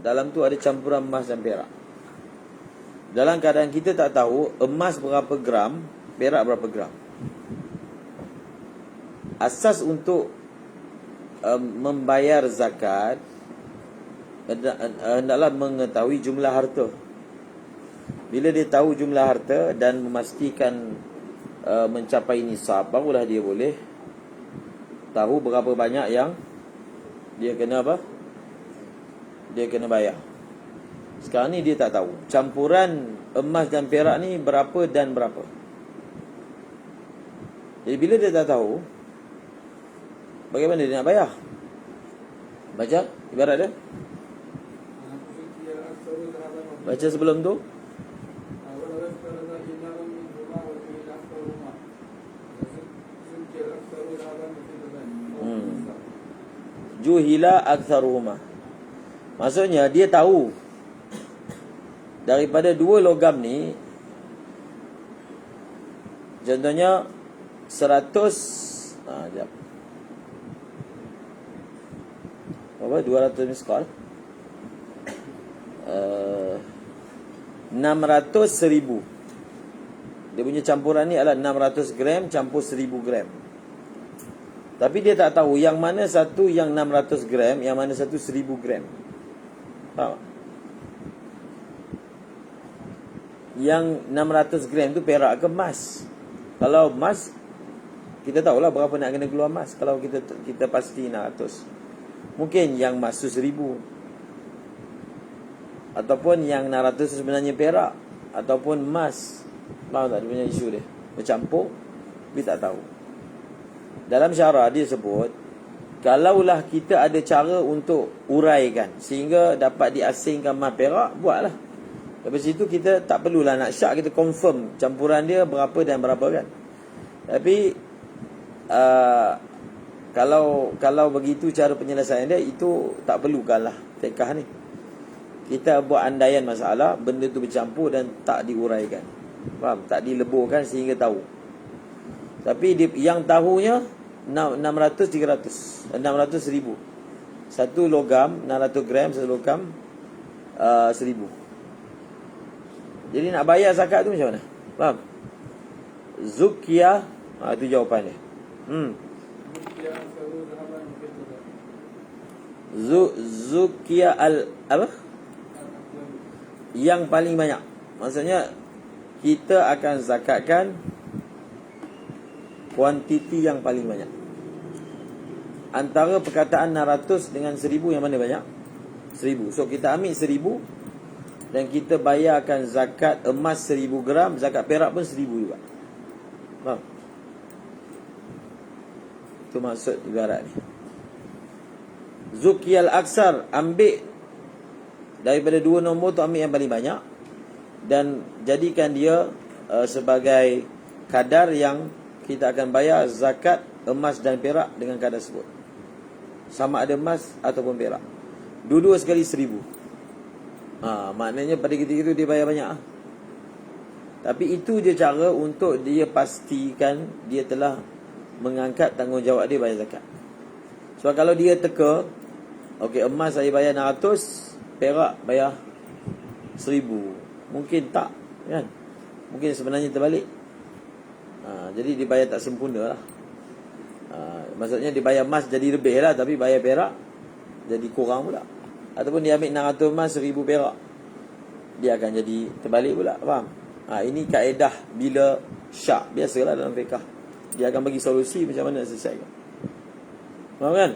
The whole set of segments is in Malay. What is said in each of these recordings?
dalam tu ada campuran emas dan perak. Dalam keadaan kita tak tahu emas berapa gram, perak berapa gram, asas untuk membayar zakat hendaklah mengetahui jumlah harta. Bila dia tahu jumlah harta dan memastikan mencapai nisab, barulah dia boleh tahu berapa banyak yang dia kena apa? Dia kena bayar. Sekarang ni dia tak tahu campuran emas dan perak ni berapa dan berapa. Jadi bila dia tak tahu, bagaimana dia nak bayar? Baca ibarat dia. Baca sebelum tu. Juhila aktsaruhuma. Maksudnya dia tahu daripada dua logam ni, contohnya 100 jap. Apa 200 miskal? 600 1000. Dia punya campuran ni adalah 600 gram campur 1000 gram. Tapi dia tak tahu yang mana satu yang 600 gram, yang mana satu 1000 gram. Faham? Yang 600 gram tu perak ke emas? Kalau emas, kita tahulah berapa nak kena keluar emas. Kalau kita pasti 600, mungkin yang emas tu 1000, ataupun yang 600 tu sebenarnya perak, ataupun emas. Faham tak dia punya isu dia? Bercampur, dia tak tahu. Dalam syarah dia sebut, kalaulah kita ada cara untuk uraikan sehingga dapat diasingkan emas perak, buatlah. Lepas itu kita tak perlulah nak syak, kita confirm campuran dia berapa dan berapa kan. Tapi kalau begitu cara penyelesaian dia, itu tak perlukanlah fiqh ni. Kita buat andaian masalah, benda tu bercampur dan tak diuraikan. Faham? Tak dileburkan sehingga tahu. Tapi yang tahunya 600 300, 600 1000. Satu logam 600 gram, satu logam 1000. Jadi nak bayar zakat tu macam mana? Faham? Zukia, itu jawapan dia. Zukia apa? Yang paling banyak. Maksudnya kita akan zakatkan kuantiti yang paling banyak. Antara perkataan 600 dengan 1000, yang mana banyak? 1000. So kita ambil 1000 dan kita bayarkan zakat emas 1000 gram, zakat perak pun 1000 juga. Faham? Itu maksud ibarat ni. Zukiyal aksar, ambil daripada dua nombor tu, ambil yang paling banyak dan jadikan dia sebagai kadar yang kita akan bayar zakat emas dan perak dengan kadar tersebut. Sama ada emas ataupun perak. Dua-dua sekali 1000. Maknanya pada ketika itu dia bayar banyak. Tapi itu je cara untuk dia pastikan dia telah mengangkat tanggungjawab dia bayar zakat. Sebab kalau dia teka, okey, emas saya bayar 600, perak bayar 1000. Mungkin tak, kan? Mungkin sebenarnya terbalik. Jadi dibayar tak sempurna lah. Maksudnya dibayar emas jadi lebih lah, tapi bayar perak jadi kurang pula. Ataupun dia ambil 600 emas, 1000 perak, dia akan jadi terbalik pula. Faham? Ini kaedah bila syak. Biasalah dalam fiqh, dia akan bagi solusi macam mana nak selesaikan. Faham kan?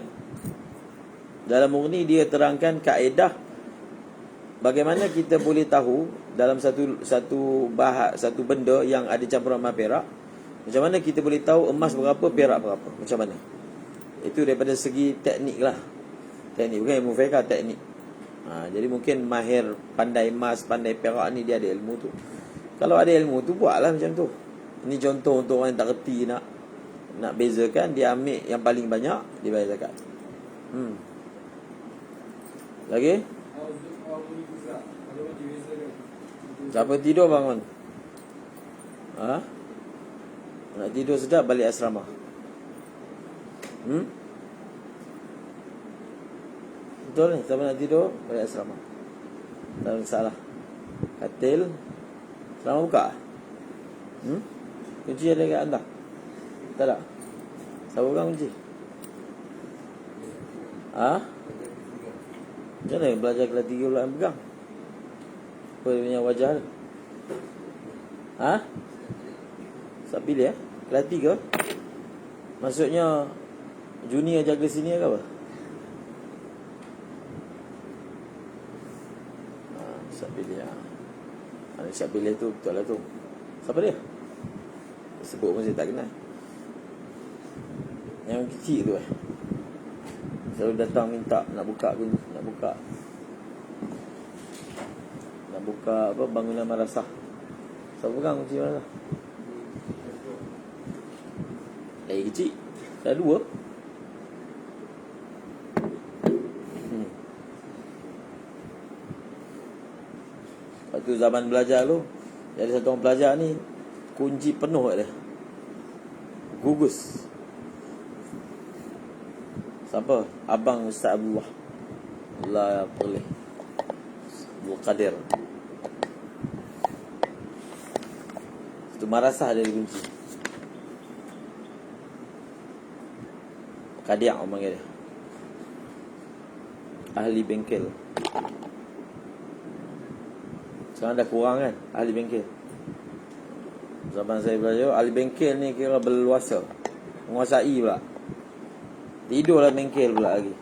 Dalam Mughni dia terangkan kaedah bagaimana kita boleh tahu dalam satu benda yang ada campuran emas perak, macam mana kita boleh tahu emas berapa, perak berapa, macam mana. Itu daripada segi teknik lah. Teknik, bukan ilmu fiqh, teknik. Jadi mungkin mahir pandai emas, pandai perak ni dia ada ilmu tu. Kalau ada ilmu tu, buatlah macam tu. Ini contoh untuk orang yang tak reti nak bezakan. Dia ambil yang paling banyak, dia bayar zakat. Lagi? Siapa tidur bangun? Nak tidur sedap, balik asrama. Betul ni? Siapa nak tidur, balik asrama. Tak ada masalah. Katil. Selamat buka. Kunci ada kat anda? Tak ada? Siapa pegang kunci? Macam mana belajar kelas 3 pula yang pegang? Apa dia punya wajah dia? Siapa pilih kelas 3? Maksudnya junior jaga sini ke apa? Siapa pilih siapa pilih tu betul lah tu. Siapa dia? Sebut pun saya tak kenal. Yang kecil tu selalu datang minta nak buka apa bangunan madrasah. Siapa pegang kunci madrasah? Lagi kecil. Dah 2. Waktu zaman belajar tu, jadi satu orang pelajar ni kunci penuh kat dia. Gugus. Siapa? Abang Ustaz Abdullah. Allah boleh. Abdul Qadir. Itu marasah dari kunci. Kadiak orang panggil dia. Ahli bengkel. Sekarang dah kurang kan ahli bengkel. Zaman saya belajar, ahli bengkel ni kira berluasa, menguasai pula. Tidurlah bengkel pula lagi.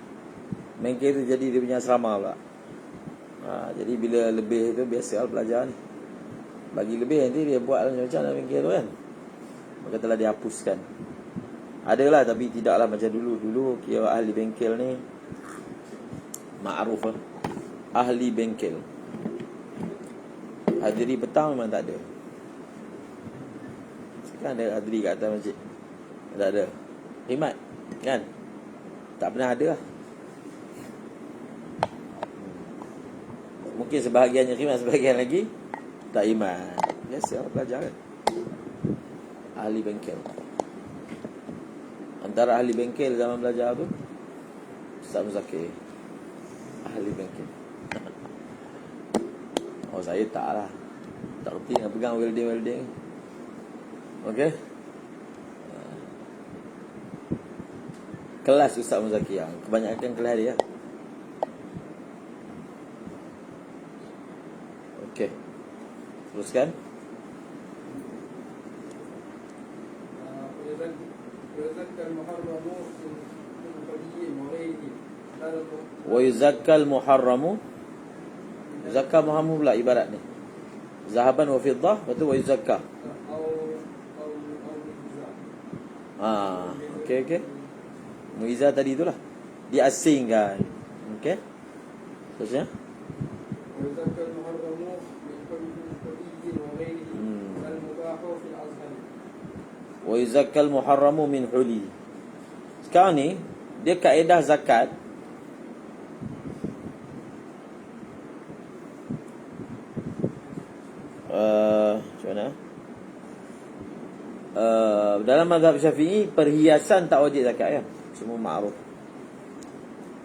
Bengkel tu jadi dia punya asrama pula. Jadi bila lebih tu biasa pelajar ni. Bagi lebih nanti dia buat macam mana bengkel tu kan. Maka telah dihapuskan. Adalah tapi tidaklah macam dulu. Dulu kira ahli bengkel ni ma'ruf ahli bengkel. Hadiri petang memang tak ada. Sekarang ada hadiri kat atas masjid. Tak ada. Khidmat kan? Tak pernah ada lah. Mungkin sebahagiannya khidmat, sebahagian lagi tak iman. Biasa belajar kan. Ahli bengkel. Antara ahli bengkel zaman belajar tu Ustaz Muzakir. Ahli bengkel. Oh saya tak lah. Tak reti nak pegang welding. Okey. Kelas Ustaz Muzakir. Kebanyakan kelas dia. Okey. Teruskan. Wa yuzakkal muharramu. Zakah muharram pula ibarat ni. Zahaban wa fiddah, betul wa yuzakka. Okey. Muizah tadi itulah. Diasingkan. Okey. Terusnya. Wa yuzakkal muharramu min huli. Sekarang ni dia kaedah zakat. Macam mana? Dalam mazhab Syafi'i perhiasan tak wajib zakat kan? Semua ma'ruf.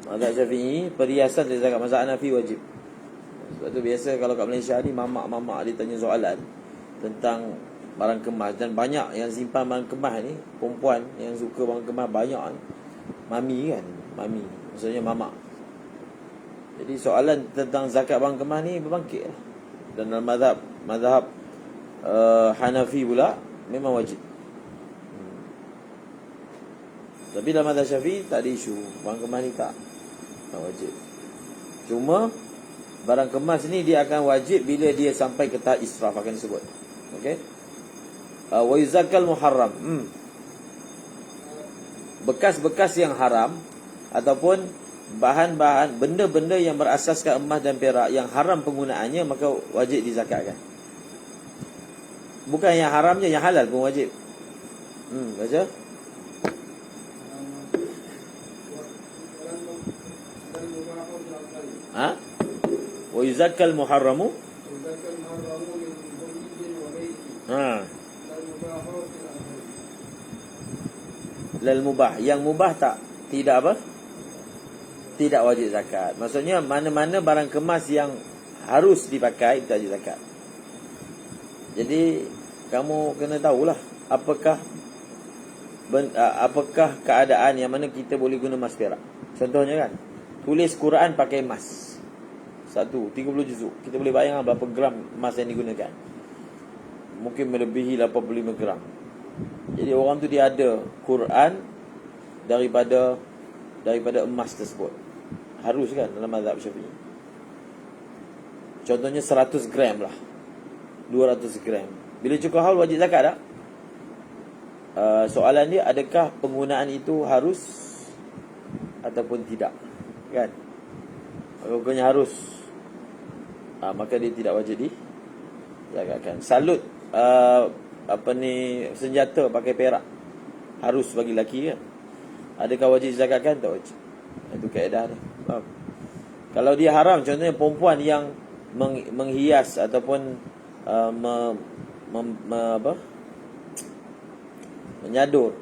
Mazhab Syafi'i perhiasan tak zakat. Mazhab Hanafi wajib. Sebab tu biasa kalau kat Malaysia ni mamak-mamak dia tanya soalan tentang barang kemas, dan banyak yang simpan barang kemas ni perempuan yang suka barang kemas banyak ni. Mami kan? Mami. Maksudnya mamak. Jadi soalan tentang zakat barang kemas ni berbangkit lah. Dan dalam mazhab Hanafi pula memang wajib. Tapi dalam mazhab Syafi'i tak ada isu. Barang kemas ni tak wajib. Cuma barang kemas ni dia akan wajib bila dia sampai ke tahap israf, akan disebut. Okey. Wa yuzakkal muharram. Bekas-bekas yang haram ataupun bahan-bahan benda-benda yang berasaskan emas dan perak yang haram penggunaannya, maka wajib dizakatkan. Bukan yang haramnya, yang halal pun wajib. Baca. Wa yuzakkal muharramu. Lal mubah. Yang mubah tidak apa? Tidak wajib zakat. Maksudnya mana-mana barang kemas yang harus dipakai, kita wajib zakat. Jadi kamu kena tahulah apakah keadaan yang mana kita boleh guna emas perak. Contohnya kan, tulis Quran pakai emas 30 juzuk. Kita boleh bayangkan berapa gram emas yang digunakan. Mungkin melebihi 85 gram. Jadi orang tu dia ada Quran daripada emas tersebut. Harus kan dalam mazhab Syafi'i. Contohnya 100 gram lah, 200 gram. Bila cukup haul wajib zakat tak? Soalan dia, adakah penggunaan itu harus ataupun tidak? Kan? Rupanya harus. Maka dia tidak wajib dizakatkan. Salut senjata pakai perak harus bagi lelaki kan? Adakah wajib zakatkan? Tak wajib. Itu kaedah dia. Faham? Kalau dia haram, contohnya perempuan yang menghias ataupun menyadur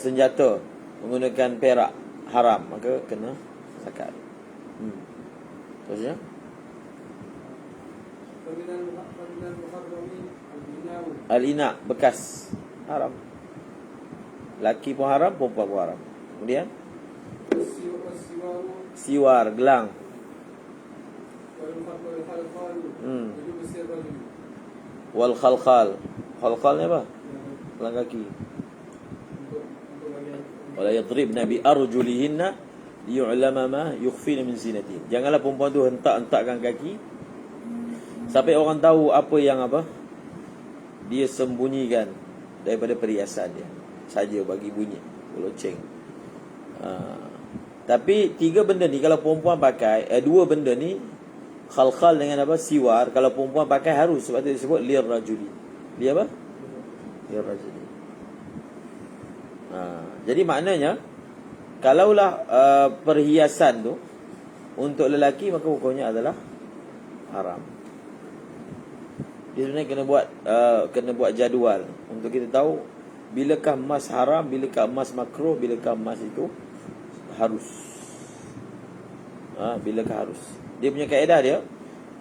senjata menggunakan perak haram, maka kena zakat. Terusnya al-ina, bekas haram. Laki pun haram, perempuan pun haram. Kemudian siwar, gelang. Wal khalkhal. Khalkhal ni apa? Gelang kaki. Wala yadribna bi arjulihinna liyu'lama ma yukhfina min zinatin. Janganlah perempuan tu hentak-hentakkan kaki sampai orang tahu apa yang dia sembunyikan daripada perhiasan dia. Saja bagi bunyi loceng. Tapi 3 benda ni kalau perempuan pakai, 2 benda ni khalkhal dengan siwar, kalau perempuan pakai harus, sebab itu disebut lir rajuli. Dia apa? Lir rajuli. Jadi maknanya kalaulah perhiasan tu untuk lelaki, maka hukumnya adalah haram. Dia sebenarnya kena buat jadual untuk kita tahu bilakah emas haram, bilakah emas makruh, bilakah emas itu harus. Bilakah harus. Dia punya kaedah dia,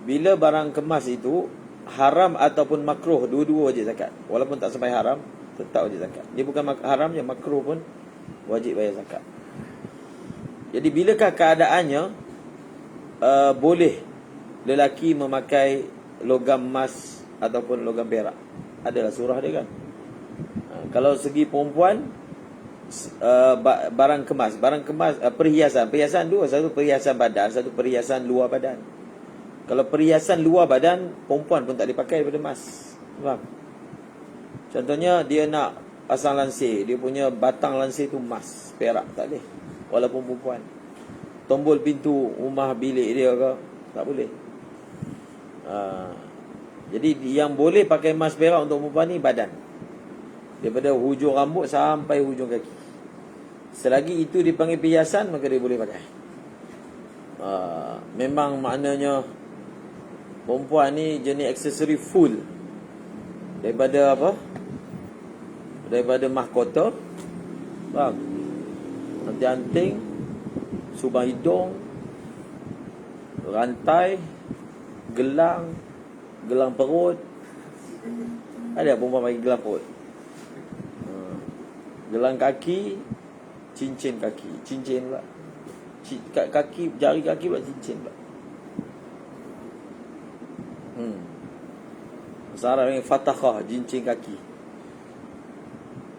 bila barang kemas itu haram ataupun makruh, dua-dua wajib zakat. Walaupun tak sampai haram, tetap wajib zakat. Dia bukan haram je, makruh pun wajib bayar zakat. Jadi bilakah keadaannya boleh lelaki memakai logam emas ataupun logam perak? Adalah surah dia kan. Kalau segi perempuan, barang kemas, perhiasan dua, satu perhiasan badan, satu perhiasan luar badan. Kalau perhiasan luar badan, perempuan pun tak dipakai daripada emas. Faham? Contohnya dia nak pasang lansir, dia punya batang lansir tu emas, perak tak boleh. Walaupun perempuan. Tombol pintu rumah bilik dia ke, tak boleh. Jadi yang boleh pakai emas perak untuk perempuan ni badan, daripada hujung rambut sampai hujung kaki. Selagi itu dipanggil perhiasan, maka dia boleh pakai. Memang maknanya perempuan ni jenis aksesori full. Daripada daripada mahkota, faham? Anting-anting, subang hidung, rantai, gelang perut. Ada perempuan pakai gelang perut. Gelang kaki, cincin kaki, cincin pula. Kaki, jari kaki pula cincin pula. Bahasa Arab ni fatakhah, cincin kaki.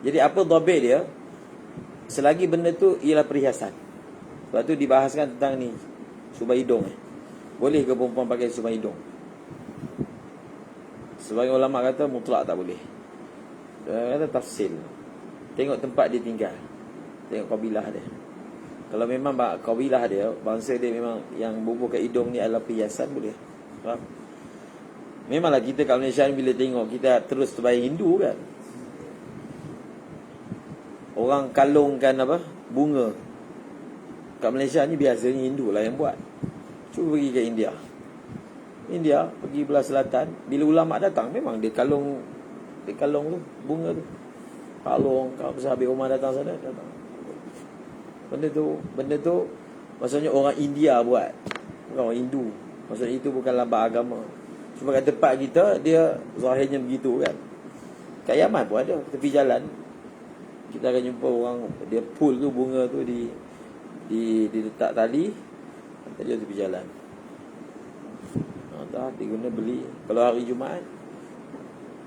Jadi apa dhabit dia? Selagi benda tu ialah perhiasan. Sebab tu dibahaskan tentang ni, subang hidung. Boleh ke perempuan pakai subang hidung? Sebagai ulama kata mutlak tak boleh. Dia kata tafsil. Tengok tempat dia tinggal, tengok kabilah dia. Kalau memang kabilah dia, bangsa dia memang yang bubuh kat hidung ni adalah perhiasan, boleh. Faham? Memanglah kita kat Malaysia ni bila tengok, kita terus terbayang Hindu kan. Orang kalungkan bunga. Kat Malaysia ni biasanya Hindu lah yang buat. Cuba pergi ke India, pergi belah selatan, bila ulama datang, memang dia kalung tu, bunga tu. Kalung, kalau sahabat rumah datang sana, datang. Benda tu maksudnya orang India buat, bukan orang Hindu. Maksudnya itu bukan lambang agama. Cuma kat tempat kita, dia zahirnya begitu kan. Kat Yaman pun ada, tepi jalan kita akan jumpa orang, dia pull tu bunga tu diletak tali, dia tepi jalan. Tak diguna beli. Kalau hari Jumaat,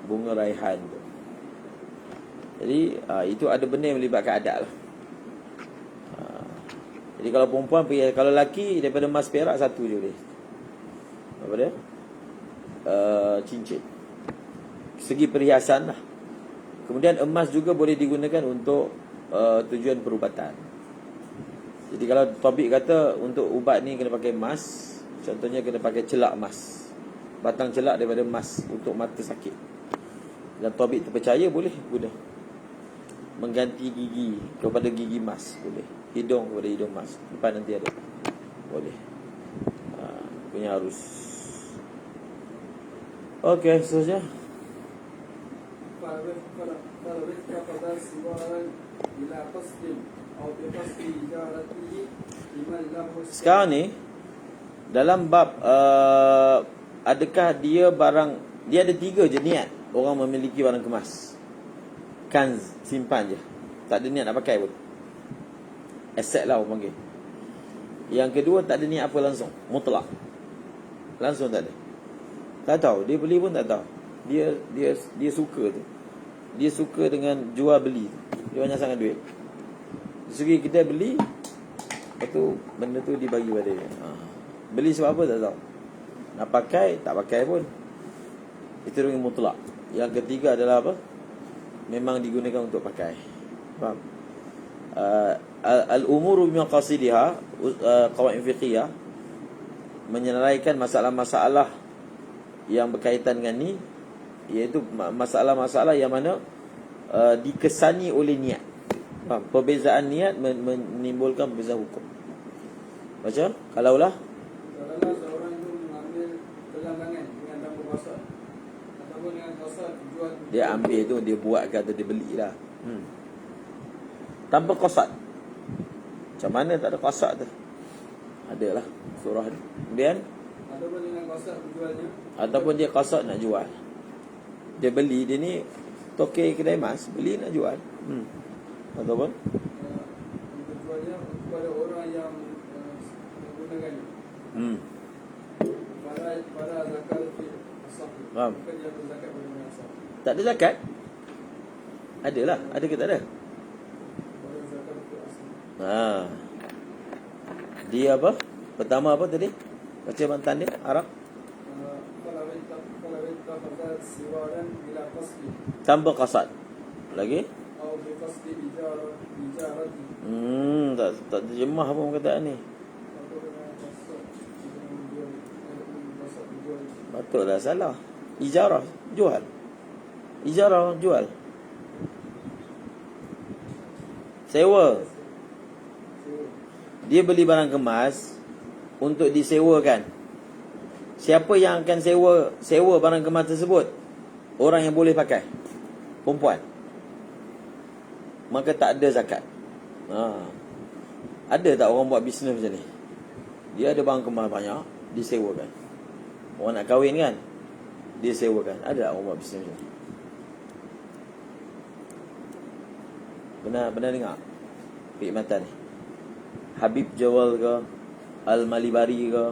bunga raihan tu. Jadi itu ada benda yang melibatkan adat lah. Jadi kalau perempuan pergi, kalau lelaki daripada emas perak satu je boleh. Apa dia? Cincin. Segi perhiasan lah. Kemudian emas juga boleh digunakan untuk tujuan perubatan. Jadi kalau tabib kata untuk ubat ni kena pakai emas, contohnya kena pakai celak emas, batang celak daripada emas untuk mata sakit, dan tabib terpercaya boleh guna. Mengganti gigi kepada gigi emas boleh, hidung kepada hidung emas, depan nanti ada, boleh. Punya harus. Okey, seterusnya. Sekarang ni dalam bab adakah dia barang, dia ada 3 je niat orang memiliki barang kemas. Kanz, simpan je, tak ada niat nak pakai pun, aset lah orang panggil. Yang kedua, tak ada niat apa langsung, mutlak, langsung tak ada. Tak tahu, dia beli pun tak tahu. Dia suka tu. Dia suka dengan jual beli tu. Dia banyak sangat duit. Segi kita beli, lepas tu benda tu dibagi pada dia. Beli sebab apa tak tahu. Nak pakai, tak pakai pun. Itu dengan mutlak. Yang ketiga adalah apa? Memang digunakan untuk pakai. Faham? Al-umuru bimaqasidiha, qawaid fiqhiyah, menyelesaikan masalah-masalah yang berkaitan dengan ni, iaitu masalah-masalah yang mana dikesani oleh niat. Faham? Perbezaan niat menimbulkan perbezaan hukum. Macam kalaulah seorang itu mengambil gelang-gelangan dengan tanpa qasad, ataupun dengan qasad tujuan dia ambil tu, dia buat ke atau dia belilah. Tanpa qasad. Macam mana tak ada qasad tu? Adalah surah ni. Kemudian ataupun dengan qasad tujuannya, ataupun dia qasad nak jual. Dia beli, dia ni tokek kedai emas, beli nak jual. Ataupun tujuannya kepada orang yang menggunakan para zakat asal. Faham? Bukan dia berzakat pada orang asal. Tak ada zakat? Adalah, ada ke tak ada? Pada zakat asal. Dia apa? Pertama apa tadi? Baca bantan dia, Arab. Kalau kita siwaran bila qasdi. Tanpa qasad. Lagi? Atau bi qasdi ijarati. Tak terjemah pun perkataan ni. Atau dengan qasad tujuan. Patutlah salah. Ijarah, jual. Ijarah, jual. Sewa. Dia beli barang kemas untuk disewakan. Siapa yang akan sewa barang kemas tersebut? Orang yang boleh pakai, perempuan. Maka tak ada zakat. Ada tak orang buat bisnes macam ni? Dia ada barang kemas banyak, disewakan. Orang nak kahwin kan, dia sewakan. Ada tak orang buat bisnes macam ni? Pernah dengar perkhidmatan ni? Habib Jawal ke, Al-Malibari ke,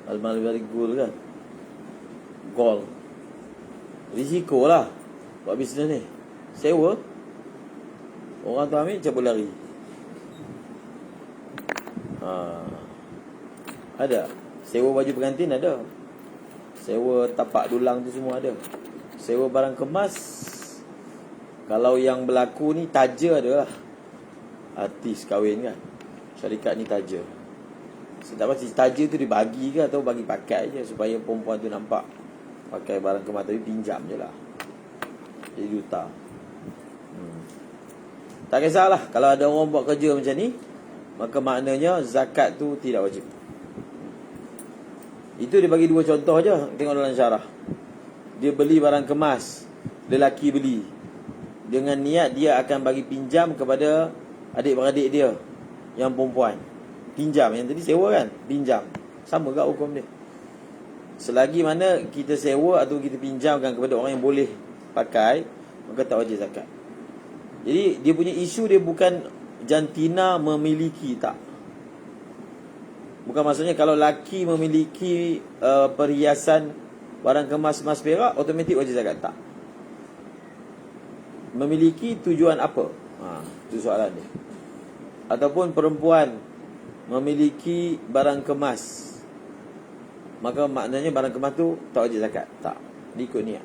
Al-Malibari Gold kan, Gold. Risiko lah buat bisnes ni. Sewa, orang tu ambil cabut lari. Ada. Sewa baju pengantin ada. Sewa tapak dulang tu semua ada. Sewa barang kemas, kalau yang berlaku ni taja adalah artis kahwin kan, syarikat ni taja. Tak pasti taja tu dibagi ke atau bagi pakai je supaya perempuan tu nampak pakai barang kemas, tapi pinjam je lah, jadi duta. Tak kisahlah kalau ada orang buat kerja macam ni, maka maknanya zakat tu tidak wajib. Itu dia bagi 2 contoh je. Tengok dalam syarah. Dia beli barang kemas, lelaki beli dengan niat dia akan bagi pinjam kepada adik-beradik dia yang perempuan. Pinjam, yang tadi sewa kan, pinjam. Sama ke hukum dia? selagi mana kita sewa atau kita pinjamkan kepada orang yang boleh pakai, maka tak wajib zakat. Jadi dia punya isu dia bukan jantina memiliki, tak. Bukan maksudnya kalau laki memiliki perhiasan barang kemas, emas, perak, automatik wajib zakat, tak. Memiliki tujuan apa? Itu soalan dia. Ataupun perempuan memiliki barang kemas, maka maknanya barang kemas tu tak wajib zakat, tak. Dia ikut niat.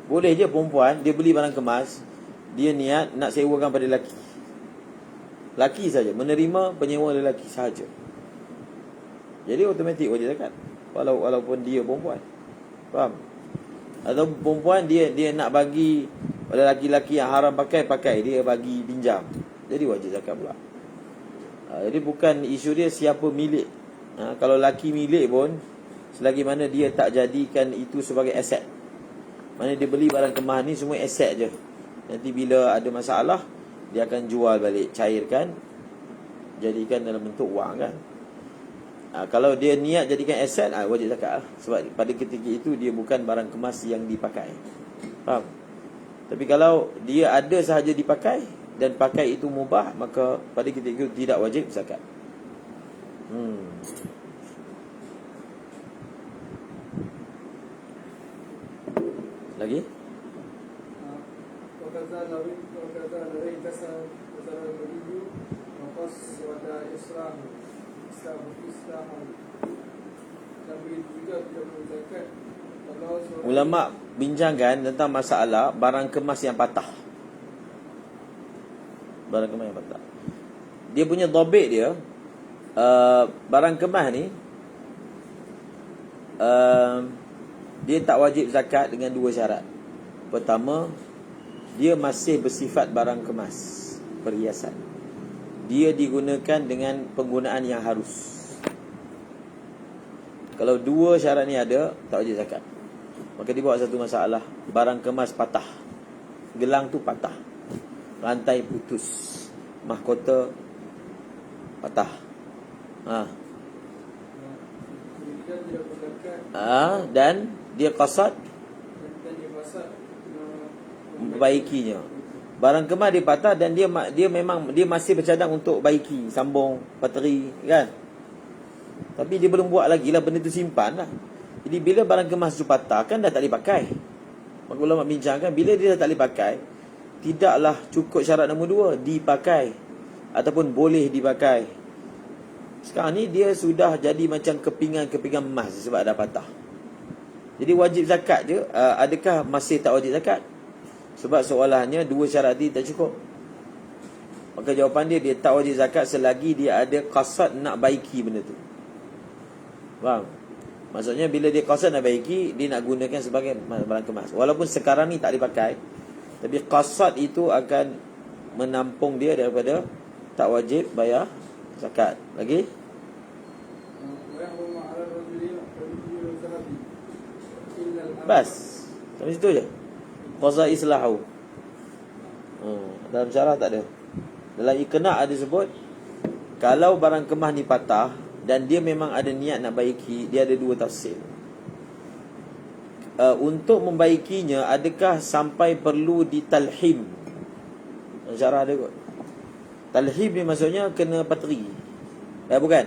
Boleh je perempuan dia beli barang kemas, dia niat nak sewakan pada lelaki. Laki saja, menerima penyewa lelaki sahaja. Jadi automatik wajib zakat, walaupun dia perempuan. Faham? Atau perempuan dia nak bagi pada laki-laki yang haram pakai, dia bagi pinjam, jadi wajib zakat pula. Jadi bukan isu dia siapa milik. Kalau laki milik pun, selagi mana dia tak jadikan itu sebagai aset. Mana dia beli barang kemas ni semua aset je. Nanti bila ada masalah, dia akan jual balik, cairkan, jadikan dalam bentuk wang kan. Kalau dia niat jadikan aset, wajib zakat lah. Sebab pada ketika itu dia bukan barang kemas yang dipakai. Faham? Tapi kalau dia ada sahaja dipakai dan pakai itu mubah, maka pada ketika itu tidak wajib zakat. Lagi? وكذا لو انكسر وزر الولي وقص ودا إصلاحه dan begitu juga tidak perlu zakat. Ulama bincangkan tentang masalah barang kemas yang patah. Barang kemas yang patah, dia punya dhabit dia, barang kemas ni dia tak wajib zakat dengan dua syarat. Pertama, dia masih bersifat barang kemas, perhiasan. Dia digunakan dengan penggunaan yang harus. Kalau dua syarat ni ada, tak wajib zakat. Maka dia buat satu masalah, barang kemas patah, gelang tu patah, rantai putus, mahkota patah, dan dia qasad memperbaikinya. Barang kemas dia patah dan dia memang dia masih bercadang untuk baiki, sambung bateri kan. Tapi dia belum buat lagi lah, benda tu simpan lah. Jadi bila barang kemas tu patah, kan dah tak boleh pakai. Maka ulama bincangkan, bila dia dah tak boleh pakai, tidaklah cukup syarat nombor dua, dipakai ataupun boleh dipakai. Sekarang ni dia sudah jadi macam kepingan-kepingan emas sebab dah patah. Jadi wajib zakat je. Adakah masih tak wajib zakat? Sebab soalannya dua syarat ni tak cukup. Maka jawapan dia tak wajib zakat selagi dia ada qasad nak baiki benda tu. Faham? Maksudnya bila dia qasad nak baiki, dia nak gunakan sebagai barang kemas. Walaupun sekarang ni tak dipakai, tapi qasad itu akan menampung dia daripada tak wajib bayar zakat. Lagi? Bas. Sampai situ je. Qaza islahu. Dalam syarah tak ada. Dalam Iqna' ada sebut, kalau barang kemas ni patah dan dia memang ada niat nak baiki, dia ada dua tafsir. Untuk membaikinya, adakah sampai perlu ditalhim? Dalam syarah ada kot. Talhim ni maksudnya kena pateri. Bukan.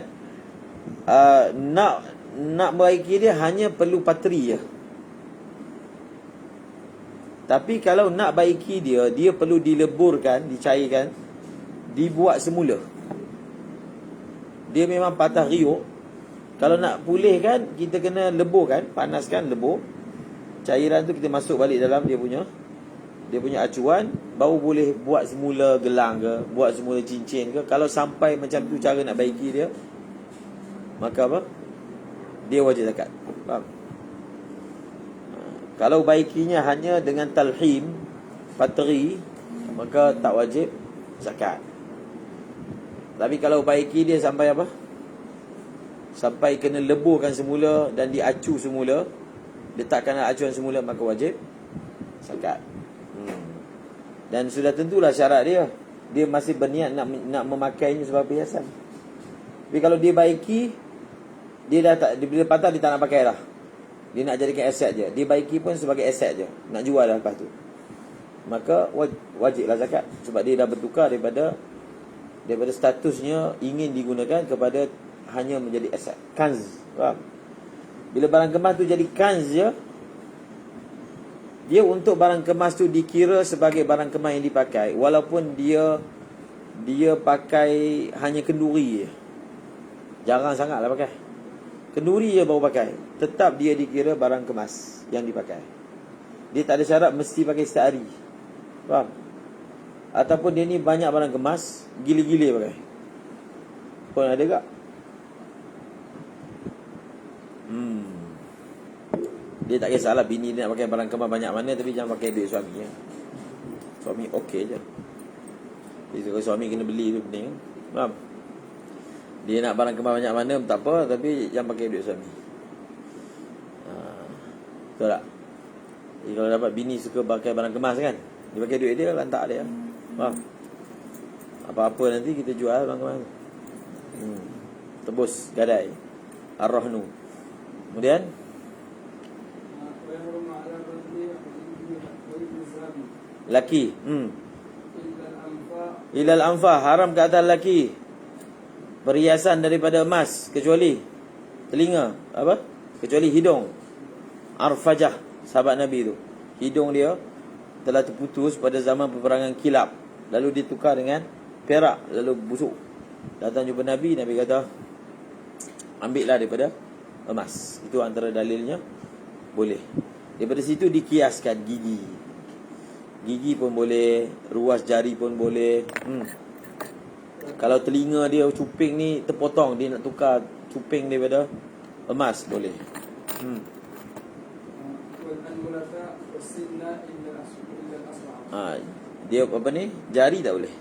Nak baiki dia hanya perlu pateri je. Tapi kalau nak baiki dia, dia perlu dileburkan, dicairkan, dibuat semula. Dia memang patah riuk. Kalau nak pulihkan, kita kena leburkan, panaskan, lebur. Cairan tu kita masuk balik dalam dia punya acuan, baru boleh buat semula gelang ke, buat semula cincin ke. Kalau sampai macam tu cara nak baiki dia, maka apa? Dia wajib zakat. Faham? Kalau baikinya hanya dengan talhim, pateri, maka tak wajib zakat. Tapi kalau baiki dia sampai apa? Sampai kena leburkan semula dan diacu semula, letakkan acuan semula, maka wajib zakat. Dan sudah tentulah syarat dia, dia masih berniat nak memakainya sebagai perhiasan. Tapi kalau dia baiki, dia dah tak, bila patah dia tak nak pakai dah. Dia nak jadikan aset je. Dia baiki pun sebagai aset je. Nak jual dah lepas tu. Maka wajiblah zakat. Sebab dia dah bertukar daripada statusnya ingin digunakan kepada hanya menjadi aset. Kanz. Faham? Bila barang kemas tu jadi kanz je, dia untuk barang kemas tu dikira sebagai barang kemas yang dipakai, walaupun dia pakai hanya kenduri je. Jarang sangat lah pakai. Kenduri je baru pakai. Tetap dia dikira barang kemas yang dipakai. Dia tak ada syarat mesti pakai setiap hari. Faham? Ataupun dia ni banyak barang kemas, gila-gila pakai. Pun ada tak? Dia tak kisahlah bini dia nak pakai barang kemas banyak mana, tapi jangan pakai duit suami ya. Suami okey je. Jadi kalau suami kena beli tu penting. Faham? Dia nak barang kemas banyak mana tak apa, tapi jangan pakai duit suami. Betul tak? Jadi kalau dapat bini suka pakai barang kemas kan, dia pakai duit dia, lantak dia. Faham? Apa-apa nanti kita jual barang kemas. Tebus gadai ar-rahnu. Kemudian laki. Ilal anfa, haram ke atas laki perhiasan daripada emas kecuali telinga, apa? Kecuali hidung. Arfajah, sahabat Nabi tu. Hidung dia telah terputus pada zaman peperangan Kilab, lalu ditukar dengan perak, lalu busuk. Datang jumpa Nabi, Nabi kata ambillah daripada emas. Itu antara dalilnya boleh. Daripada situ dikiaskan gigi. Gigi pun boleh, ruas jari pun boleh. Kalau telinga dia cuping ni terpotong, dia nak tukar cuping daripada emas, boleh. Dia apa ni? Jari tak boleh.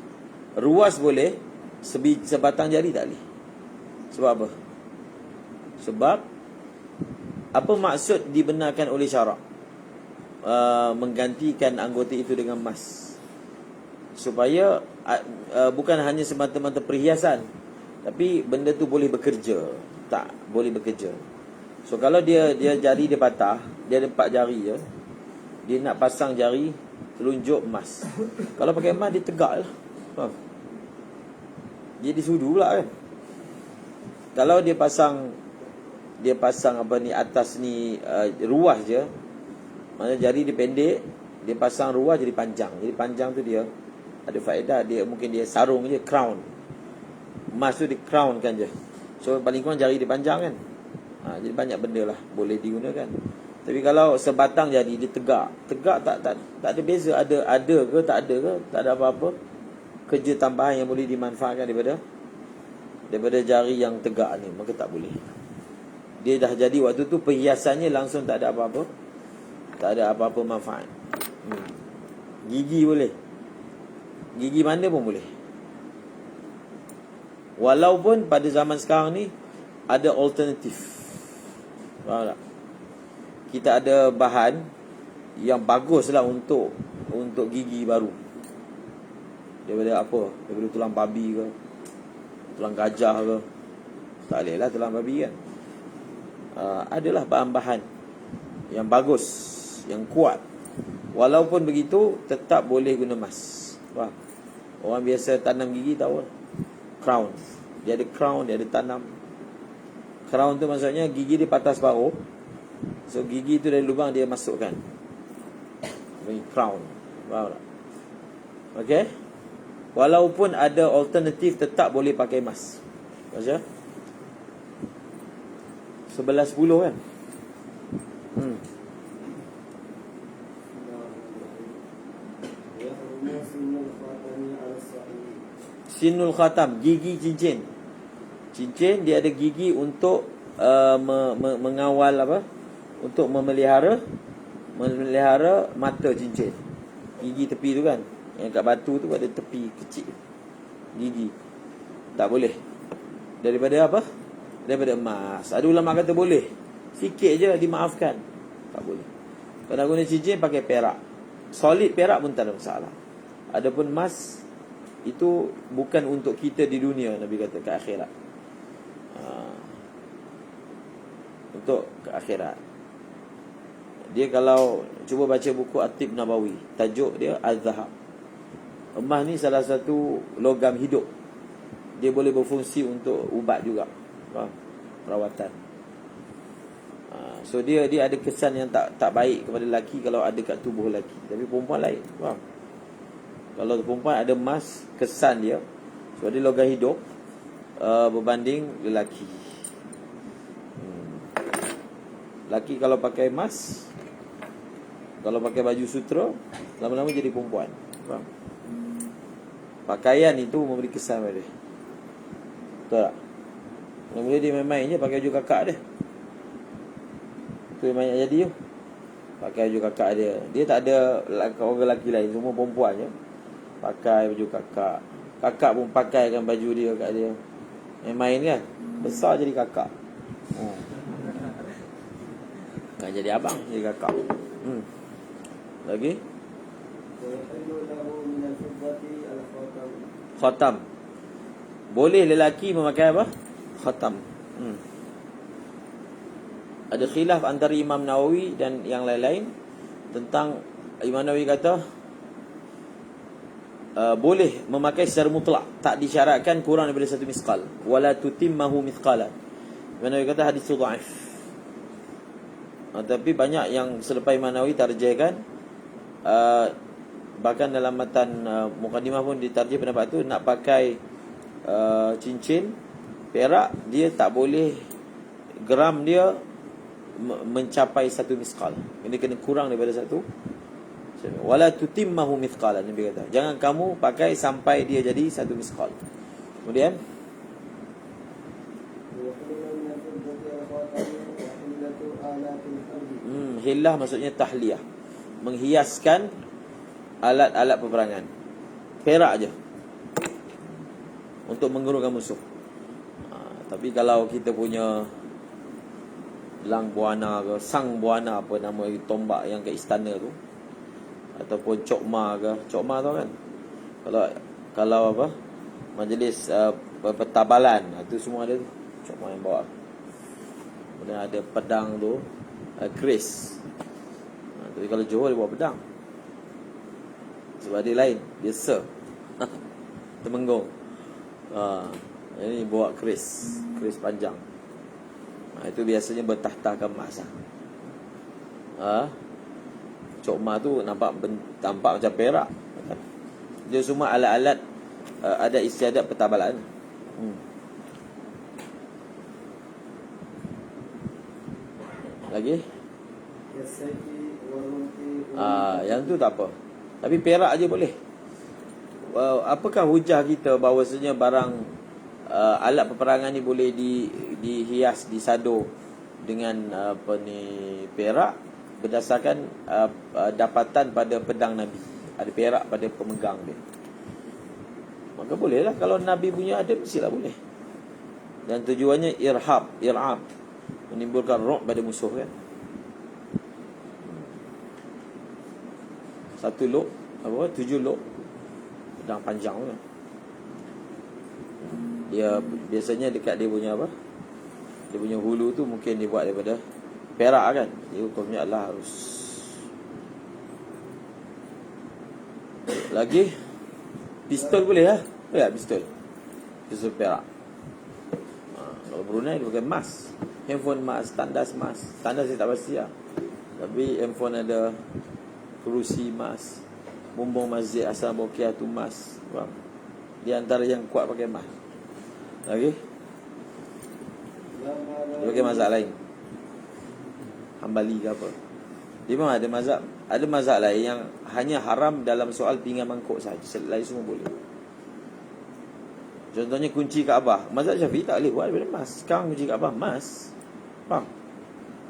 Ruas boleh, sebatang jari tak boleh. Sebab apa? Sebab apa maksud dibenarkan oleh syarak menggantikan anggota itu dengan emas? Supaya bukan hanya semata-mata perhiasan, tapi benda tu boleh bekerja. Tak, boleh bekerja. So kalau dia jari dia patah, dia ada 4 jari je, dia nak pasang jari telunjuk emas. Kalau pakai emas dia tegak lah. Dia disudu pula kan. Kalau dia pasang apa ni atas ni ruas je, maknanya jari dia pendek, dia pasang ruas jadi panjang. Jadi panjang tu dia ada faedah, dia mungkin dia sarung je, crown. Emas tu di crown kan je. So paling kurang jari dia panjang kan. Jadi banyak benda lah boleh digunakan. Tapi kalau sebatang jari dia tegak tak ada beza, ada ke tak ada ke, tak ada apa-apa kerja tambahan yang boleh dimanfaatkan daripada jari yang tegak ni, maka tak boleh. Dia dah jadi waktu tu perhiasannya langsung tak ada apa-apa. Tak ada apa-apa manfaat. Gigi boleh. Gigi mana pun boleh. Walaupun pada zaman sekarang ni ada alternatif. Faham tak? Kita ada bahan yang bagus lah untuk gigi baru. Daripada apa? Daripada tulang babi ke, tulang gajah ke. Tak boleh lah tulang babi kan. Adalah bahan-bahan yang bagus, yang kuat. Walaupun begitu tetap boleh guna emas. Wah. Orang biasa tanam gigi tahu lah. Crown. Dia ada crown, dia ada tanam. Crown tu maksudnya gigi dia patah separuh. So gigi tu dari lubang dia masukkan. Ini crown. Faham tak? Okey. Walaupun ada alternatif tetap boleh pakai emas. Baca 11.10 kan. Sinul khatam, gigi cincin. Cincin dia ada gigi untuk mengawal apa? Untuk memelihara mata cincin. Gigi tepi tu kan, yang kat batu tu ada tepi kecil. Gigi. Tak boleh. Daripada apa? Daripada emas. Ada ulama kata boleh. Sikit je dimaafkan. Tak boleh. Kalau nak guna cincin pakai perak. Solid perak pun tak ada masalah. Adapun emas itu bukan untuk kita di dunia, Nabi kata, ke akhirat. Untuk ke akhirat. Dia kalau cuba baca buku At-Tib Nabawi, tajuk dia Az-Zahab. Emas ni salah satu logam hidup. Dia boleh berfungsi untuk ubat juga. Faham? Perawatan. So dia ada kesan yang tak baik kepada lelaki kalau ada kat tubuh lelaki. Tapi perempuan lain. Faham? Kalau perempuan ada emas, kesan dia sebab dia logam hidup berbanding lelaki. Lelaki kalau pakai emas, kalau pakai baju sutra, lama-lama jadi perempuan. Faham? Pakaian itu memberi kesan pada dia. Betul tak? Mula-mula dia main-main je pakai baju kakak dia. Tu yang banyak jadi tu. Pakai baju kakak dia. Dia tak ada orang lelaki lain, semua perempuan je pakai baju kakak. Kakak pun pakaikan baju dia kat dia. Main-main kan. Besar jadi kakak. Kan jadi abang, jadi kakak. Lagi? Khatam. Boleh lelaki memakai apa? Khatam. Ada khilaf antara Imam Nawawi dan yang lain-lain tentang Imam Nawawi kata boleh memakai secara mutlak, tak disyaratkan kurang daripada 1 misqal. Wala tutimmahu mithqalan. Imam Nawawi kata hadis tu dhaif. Tapi banyak yang selepas Imam Nawawi tarjihkan, bahkan dalam matan Muqaddimah pun ditarjih pendapat tu, nak pakai cincin perak, dia tak boleh gram dia mencapai 1 misqal. Ini kena kurang daripada 1. Wala tutimmahu mithqalan, Nabi kata, jangan kamu pakai sampai dia jadi 1 misqal. Kemudian hillah maksudnya tahliyah, menghiaskan alat-alat peperangan. Perak je untuk menggerunkan musuh. Tapi kalau kita punya lang buana ke, sang buana, apa nama tombak yang kat istana tu, ataupun cokma ke, cokma tu kan, kalau apa majlis pertabalan, itu semua ada tu, cokma yang bawa. Kemudian ada pedang tu, keris. Tapi kalau Johor dia bawa pedang sebab dia lain, dia Temenggung. Ini bawa keris panjang. Itu biasanya bertahta kemas. Cokma tu nampak macam perak. Dia semua alat-alat ada istiadat pertabalan. Lagi? Yang tu tak apa. Tapi perak aja boleh. Apakah hujah kita bahawasanya barang alat peperangan ni boleh dihias, disado dengan perak berdasarkan dapatan pada pedang Nabi. Ada perak pada pemegang dia. Maka bolehlah, kalau Nabi punya ada, mestilah boleh. Dan tujuannya irhab, menimbulkan ru'b pada musuh kan. 1 lok, 7 lok pedang panjang kan. Dia biasanya dekat dia punya apa, dia punya hulu tu mungkin dia buat daripada perak kan. Dia hukumnya adalah harus. Lagi pistol boleh lah. Ya, pistol perak. Kalau Brunei dia pakai emas. Handphone emas, tandas emas. Tandas saya tak pasti lah, tapi handphone ada kerusi emas. Bumbung masjid asal Bokiah tu emas. Faham? Di antara yang kuat pakai emas. Lagi dia pakai mazhab lain, Hambali ke apa. Dia memang ada mazhab lain yang hanya haram dalam soal pinggan mangkuk saja. Lain semua boleh. Contohnya kunci Kaabah. Mazhab Syafi'i tak boleh buat daripada emas. Sekarang kunci Kaabah emas. Faham?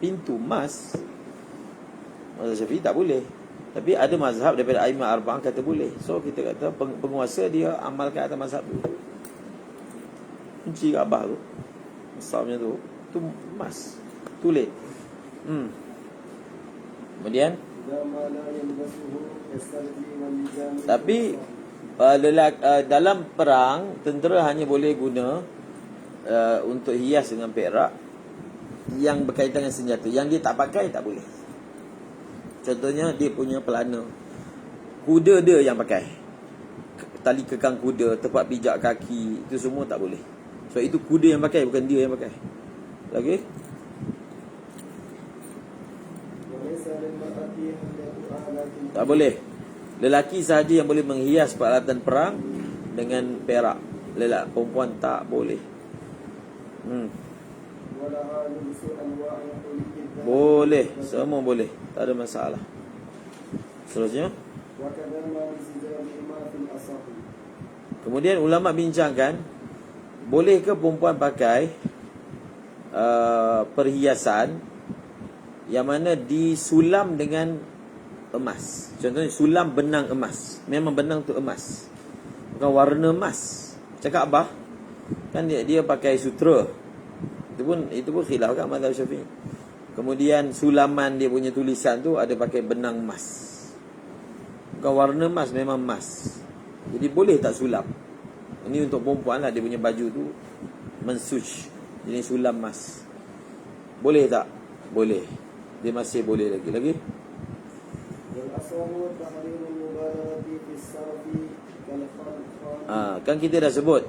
Pintu emas. Mazhab Syafi'i tak boleh. Tapi ada mazhab daripada A'immah Arba'ah kata boleh. So kita kata penguasa dia amalkan atas mazhab tu. Kunci Kaabah tu besarnya tu emas, tulis. Kemudian tapi dalam perang, tentera hanya boleh guna untuk hias dengan perak yang berkaitan dengan senjata. Yang dia tak pakai tak boleh. Contohnya dia punya pelana, kuda dia yang pakai, tali kekang kuda, tempat pijak kaki, itu semua tak boleh. Sebab itu kuda yang pakai, bukan dia yang pakai. Lagi? وليس للمرأة هدية آلات Tak boleh. Lelaki sahaja yang boleh menghias peralatan perang dengan perak. Lelaki perempuan tak boleh. ولها لبس أنواع حلي الذهب Boleh, semua boleh, tak ada masalah. Seterusnya, وكذا ما بزجاجهما في الأصح. kemudian ulama bincangkan, boleh ke perempuan pakai perhiasan yang mana disulam dengan emas. Contohnya sulam benang emas. Memang benang tu emas, bukan warna emas. Cakap Abah, kan dia pakai sutra. Itu pun khilaf kan mazhab Syafi'i. Kemudian sulaman dia punya tulisan tu ada pakai benang emas, bukan warna emas, memang emas. Jadi boleh tak sulam? Ini untuk perempuan lah, dia punya baju tu mensuj, jadi sulam emas. Boleh tak? Boleh. Dia masih boleh lagi. والأصح تحريم المبالغة في الصرف كالخلخال. Kan kita dah sebut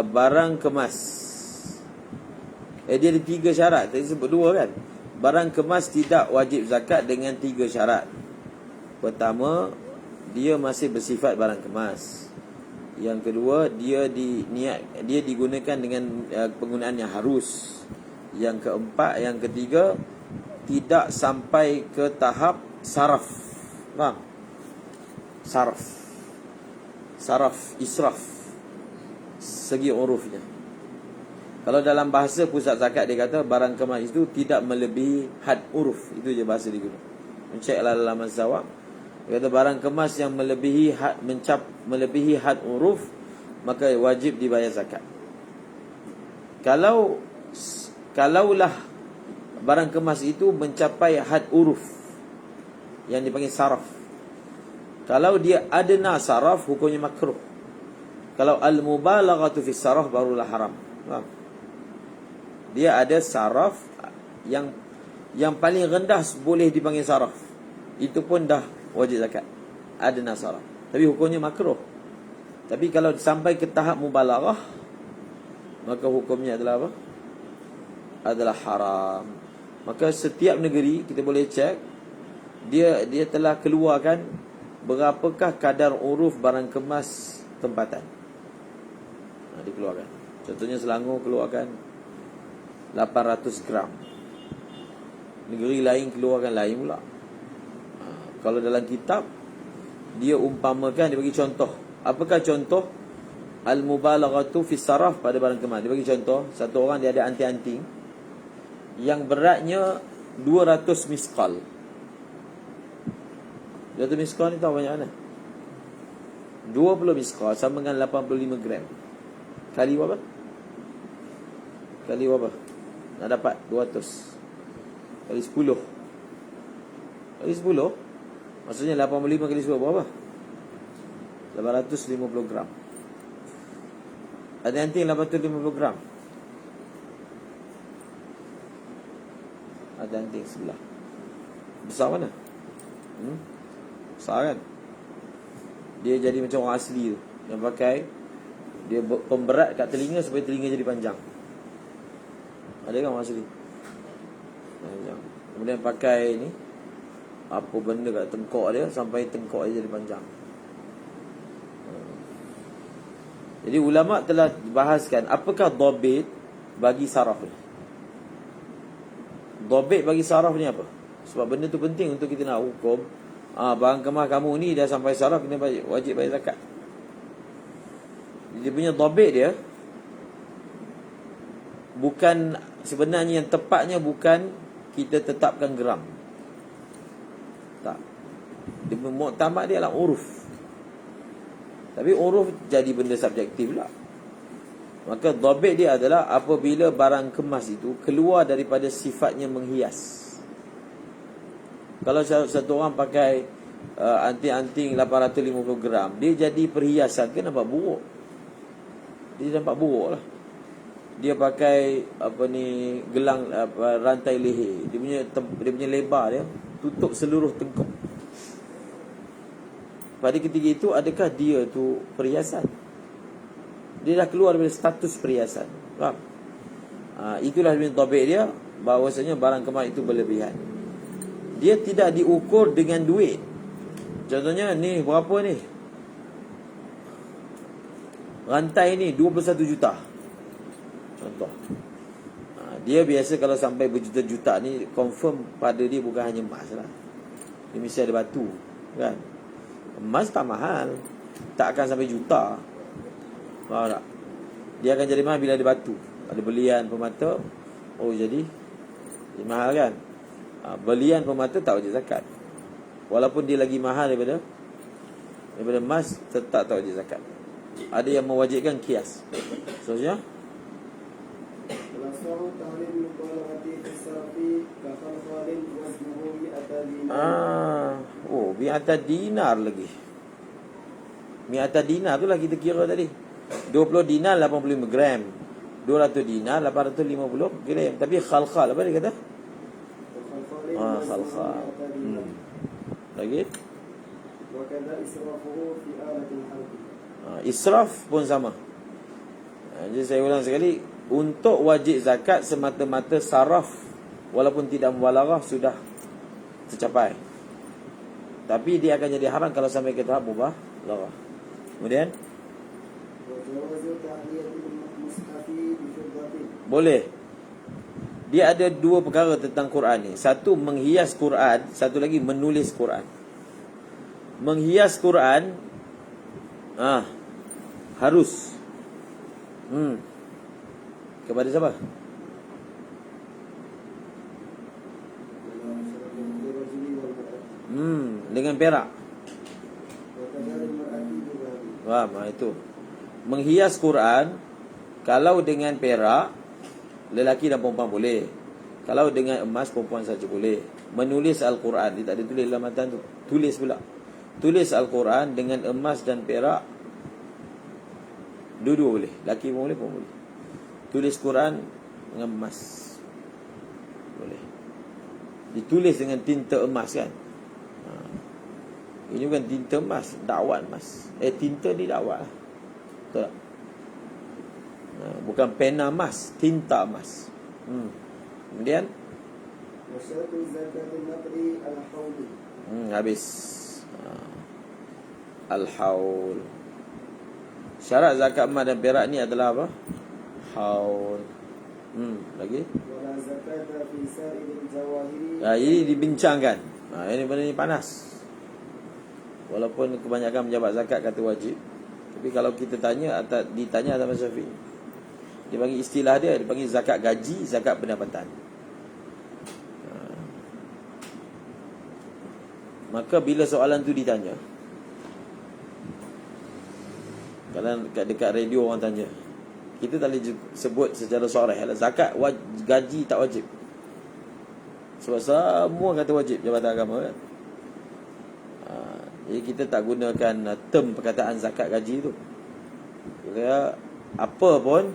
barang kemas. Dia ada 3 syarat. Tadi sebut 2 kan. Barang kemas tidak wajib zakat dengan 3 syarat. Pertama, dia masih bersifat barang kemas. Yang kedua, dia digunakan dengan penggunaan yang harus. Yang keempat, yang ketiga, tidak sampai ke tahap saraf. Faham? Saraf, israf, segi urufnya. Kalau dalam bahasa pusat zakat dia kata barang kemas itu tidak melebihi had uruf. Itu je bahasa dia guna. Menceklah dalam mazhab. Dia kata barang kemas yang melebihi had uruf, maka wajib dibayar zakat. Kalaulah barang kemas itu mencapai had uruf yang dipanggil saraf. Kalau dia adna saraf, hukumnya makruh. Kalau al-mubalaghatu fi saraf, barulah haram. Faham? Dia ada saraf yang paling rendah boleh dipanggil saraf. Itu pun dah wajib zakat. Adna saraf. Tapi hukumnya makruh. Tapi kalau sampai ke tahap mubalaghah, maka hukumnya adalah apa? Adalah haram. Maka setiap negeri kita boleh cek, dia telah keluarkan berapakah kadar uruf barang kemas tempatan. Dikeluarkan. Contohnya Selangor keluarkan 800 gram. Negeri lain keluarkan lain pula. Kalau dalam kitab dia umpamakan, dia bagi contoh. Apakah contoh al-mubalaghatu fi saraf pada barang kemas? Dia bagi contoh, satu orang dia ada anting-anting yang beratnya 200 miskal. 200 miskal ni tahu banyak mana? 20 miskal sama dengan 85 gram. Kali berapa? Nak dapat 200 kali 10. Kali 10 maksudnya 85 kali 10 berapa? 850 gram. Ada anting 850 gram. Ada anting sebelah. Besar mana? Besar kan? Dia jadi macam orang asli tu, yang pakai dia pemberat kat telinga supaya telinga jadi panjang. Ada kan orang asli? Kemudian pakai ni apa benda kat tengkok dia sampai tengkok dia jadi panjang. Jadi ulama telah bahaskan apakah dhabit bagi saraf ni. Dhabit bagi saraf ni apa? Sebab benda tu penting untuk kita nak hukum. Barang kemas kamu ni dah sampai saraf, kena wajib bayar zakat. Dia punya dhabit dia bukan, sebenarnya yang tepatnya bukan kita tetapkan gram. Tak. Dia muktamad dia adalah uruf. Tapi uruf jadi benda subjektif lah. Maka dhabit dia adalah apabila barang kemas itu keluar daripada sifatnya menghias. Kalau satu orang pakai anting-anting 850 gram, dia jadi perhiasan, kan nampak buruk. Dia nampak buruk lah. Dia pakai gelang rantai leher, dia punya lebar dia tutup seluruh tengkuk. Pada ketika itu, adakah dia tu perhiasan? Dia dah keluar dari status perhiasan. Faham? Itulah topik dia, bahawasanya barang kemas itu berlebihan. Dia tidak diukur dengan duit. Contohnya ni berapa ni? Rantai ni 21 juta. Contoh. Dia biasa kalau sampai berjuta-juta ni, confirm pada dia bukan hanya emas lah. Dia mesti ada batu, kan? Emas tak mahal, tak akan sampai juta. Faham tak? Dia akan jadi mahal bila ada batu, ada belian permata. Oh jadi mahal kan? Belian permata tak wajib zakat. Walaupun dia lagi mahal daripada emas, tetap tak wajib zakat. Ada yang mewajibkan kias. Seterusnya, mi'ata dinar lagi. Mi'ata dinar tu lah kita kira tadi. 20 dinar 85 gram. 200 dinar 850 gram. Tapi khalkhal apa dia kata? Khalkhal. Lagi? Israf pun sama. Jadi saya ulang sekali, untuk wajib zakat semata-mata saraf walaupun tidak mubalaghah sudah tercapai. Tapi dia akan jadi haram kalau sampai ke tahap mubalaghah. Kemudian boleh. Dia ada dua perkara tentang Quran ni. Satu menghias Quran, satu lagi menulis Quran. Menghias Quran harus kepada siapa? Dengan perak. Itu. Menghias Quran kalau dengan perak, lelaki dan perempuan boleh. Kalau dengan emas, perempuan saja boleh. Menulis Al-Quran, dia tak ada tulis dalam matan tu. Tulis pula. Tulis Al-Quran dengan emas dan perak, dua-dua boleh. Lelaki pun boleh, perempuan boleh. Tulis Quran dengan emas, boleh. Ditulis dengan tinta emas kan. Ini bukan tinta emas, dakwat emas. Tinta ni dakwat lah. Betul tak? Bukan pena emas, tinta emas. Kemudian habis. Al-haul. Syarat zakat emas dan perak ni adalah apa? Haul. Lagi? Ini dibincangkan. Ini benda ni panas. Walaupun kebanyakan pejabat zakat kata wajib, tapi kalau kita ditanya atas mazhab Syafi'i, dia bagi istilah dia panggil zakat gaji, zakat pendapatan. Maka bila soalan tu ditanya, kalau dekat radio orang tanya, kita tak boleh sebut secara soreh zakat gaji tak wajib. Sebab semua kata wajib Jabatan Agama kan. Jadi kita tak gunakan term perkataan zakat gaji tu. Kira apa pun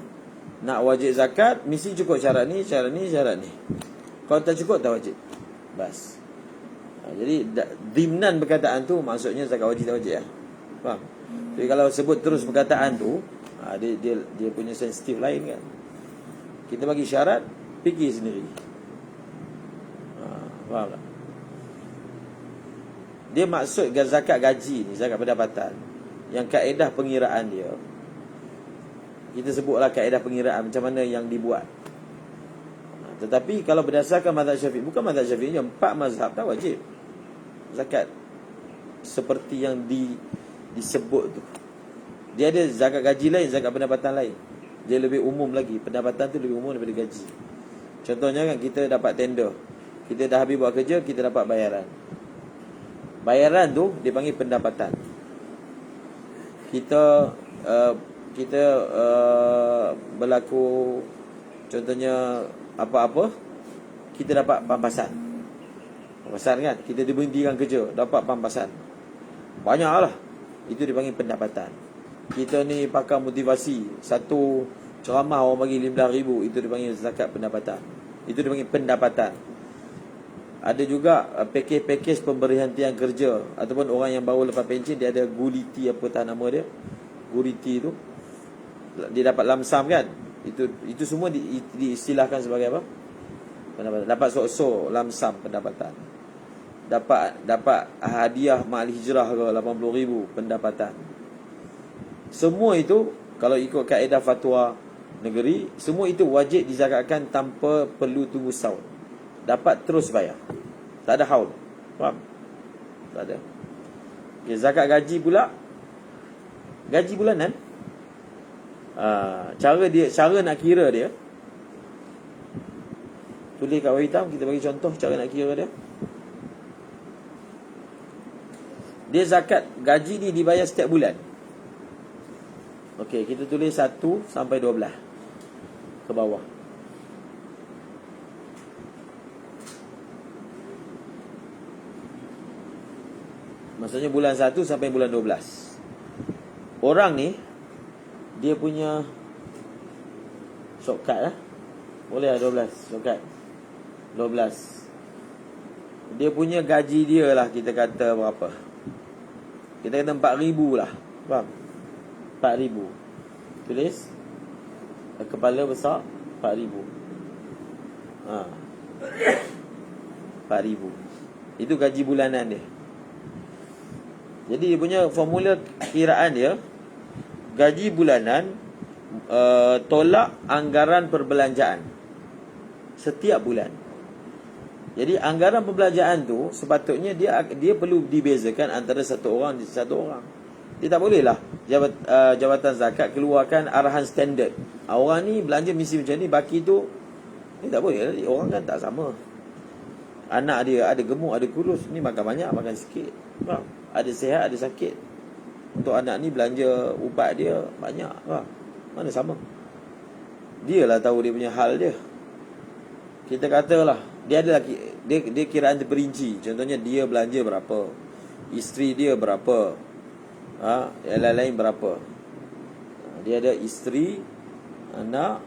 nak wajib zakat mesti cukup syarat ni, syarat ni, syarat ni. Kalau tak cukup tak wajib. Bas. Jadi dimnan perkataan tu maksudnya zakat wajib tak wajib lah. Faham? Jadi kalau sebut terus perkataan tu, dia punya sensitif lain kan. Kita bagi syarat, fikir sendiri. Faham tak? Dia maksud zakat gaji ni, zakat pendapatan, yang kaedah pengiraan dia, kita sebutlah kaedah pengiraan macam mana yang dibuat. Tetapi kalau berdasarkan mazhab Syafi'i, bukan mazhab Syafi'i, 4 mazhab tak wajib zakat seperti yang disebut tu. Dia ada zakat gaji lain, zakat pendapatan lain. Dia lebih umum lagi. Pendapatan tu lebih umum daripada gaji. Contohnya kan, kita dapat tender, kita dah habis buat kerja, kita dapat bayaran. Bayaran tu dipanggil pendapatan. Kita berlaku, contohnya apa-apa, kita dapat pampasan. Pampasan kan, kita diberhentikan kerja, dapat pampasan. Banyaklah. Itu dipanggil pendapatan. Kita ni pakar motivasi, satu ceramah orang bagi 15,000, itu dipanggil zakat pendapatan. Itu dipanggil pendapatan. Ada juga pakej-pakej pemberhentian kerja ataupun orang yang baru lepas pencen, dia ada guliti apa tak nama dia. Guliti tu dia dapat lamsam kan. Itu semua diistilahkan sebagai apa? Pendapatan. Dapat sok-sok lamsam pendapatan. Dapat hadiah ma'al hijrah ke 80,000 pendapatan. Semua itu kalau ikut kaedah fatwa negeri, semua itu wajib dizakatkan tanpa perlu tunggu setahun. Dapat terus bayar. Tak ada haul. Faham? Tak ada. Okay, zakat gaji pula. Gaji bulanan. Cara nak kira dia. Tulis kat warna hitam, kita bagi contoh cara nak kira dia. Dia zakat gaji ni dibayar setiap bulan. Okey, kita tulis 1 sampai 12 ke bawah. Maksudnya bulan 1 sampai bulan 12. Orang ni dia punya shortcut lah. Boleh lah 12 shortcut. 12. Dia punya gaji dia lah, kita kata berapa? Kita kata 4,000 lah. Faham? 4,000. Tulis kepala besar 4,000. 4,000. Itu gaji bulanan dia. Jadi dia punya formula kiraan dia, gaji bulanan tolak anggaran perbelanjaan setiap bulan. Jadi anggaran perbelanjaan tu sepatutnya dia perlu dibezakan antara satu orang dengan satu orang. Dia tak boleh lah Jabatan Zakat keluarkan arahan standard. Orang ni belanja mesti macam ni, baki tu ni tak boleh. Orang kan tak sama. Anak dia ada gemuk, ada kurus, ni makan banyak, makan sikit. Faham? Ada sihat, ada sakit. Untuk anak ni belanja ubat dia banyak. Faham? Mana sama? Dia lah tahu dia punya hal dia. Kita katalah dia adalah dia kiraan terperinci. Contohnya dia belanja berapa, isteri dia berapa, yang lain-lain berapa. Dia ada isteri, anak,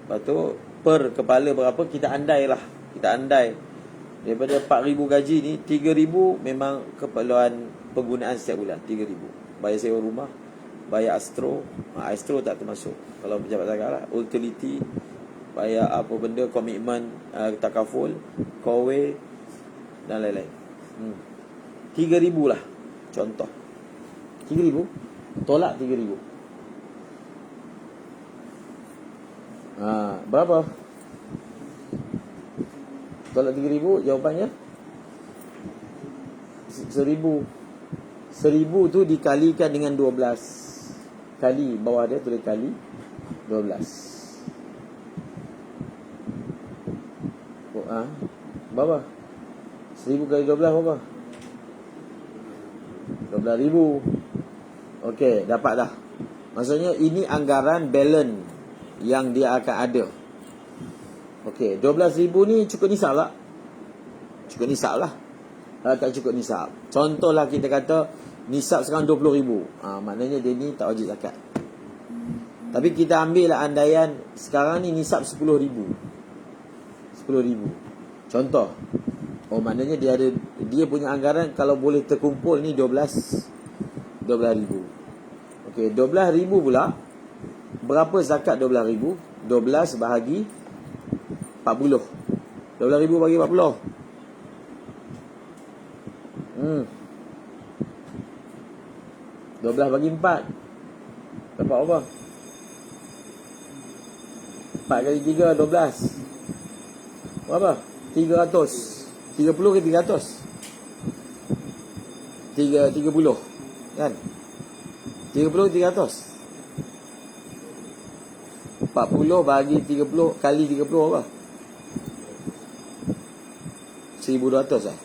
lepas tu per kepala berapa, kita andai lah. Kita andai daripada 4,000 gaji ni, 3,000 memang keperluan penggunaan setiap bulan. 3,000 bayar sewa rumah, bayar astro. Astro tak termasuk kalau pejabat zakat lah. Utility, bayar apa benda, komitmen, takaful, kowe dan lain-lain. 3,000 lah contoh. 3,000 tolak 3,000. Berapa? Tolak 3,000, jawapannya 1,000. 1,000 tu dikalikan dengan 12. Kali bawah dia tulis kali 12. Berapa? 1,000 kali 12 berapa? 12,000. Okey, dapat dah. Maksudnya ini anggaran balance yang dia akan ada. Okey, 12,000 ni cukup nisab tak? Cukup nisab lah. Tak cukup nisab, contohlah kita kata nisab sekarang 20,000. Maknanya dia ni tak wajib zakat. Tapi kita ambil lah andaian sekarang ni nisab 10,000. 10,000 contoh. Maknanya dia punya anggaran kalau boleh terkumpul ni 12,000. Okey, 12,000 pula. Berapa zakat 12,000? 12 bahagi 40. 12,000 bagi 40. 12 bagi 4. Dapat apa? 4 kali 3, 12. Berapa? 300. 30 ke 300? 30 kan? 30 300. 40 bagi 30 kali 30 apa? 1,200 lah.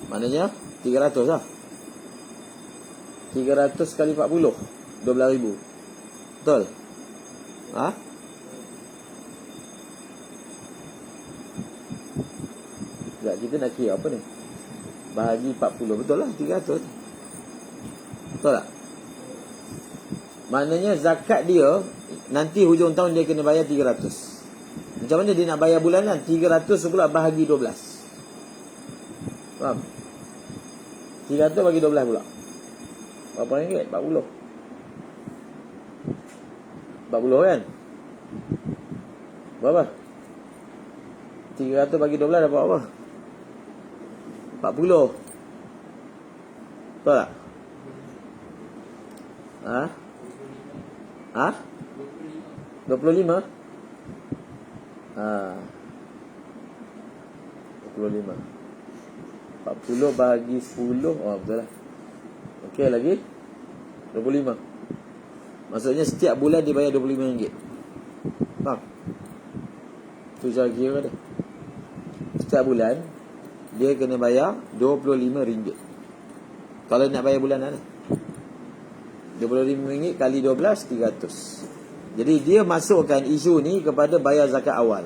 Maknanya 300 lah. 300 kali 40 12,000. Betul? Sekejap, kita nak kira apa ni? Bahagi 40. Betul lah, 300. Betul tak? Maknanya zakat dia nanti hujung tahun dia kena bayar 300. Macam mana dia nak bayar bulanan? 300 pula bahagi 12. Faham? 300 bagi 12 pula. Berapa ringgit? 40. 40 kan? Berapa? 300 bagi 12 dapat apa? 40. Betul tak? Ha? Ha? 25? Ha. 25. 40 bagi 10. Oh, betul lah. Okey, lagi 25. Maksudnya setiap bulan dia bayar RM25. Faham? Tu cara kira dia. Setiap bulan dia kena bayar RM25. Kalau nak bayar bulanan lah. RM25 kali 12, 300. Jadi dia masukkan isu ni kepada bayar zakat awal.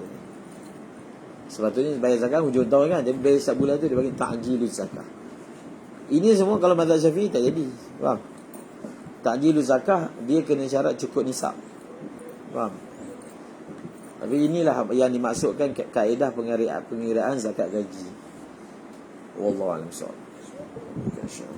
Sepatutnya bayar zakat hujung tahun kan. Jadi bayar setiap bulan tu dia bagi ta'jilus zakah. Ini semua kalau mazhab Syafi'i tak jadi. Faham? Ta'jilus zakah dia kena syarat cukup nisab. Faham? Tapi inilah yang dimaksudkan kaedah pengiraan zakat gaji. Wallahu a'lam.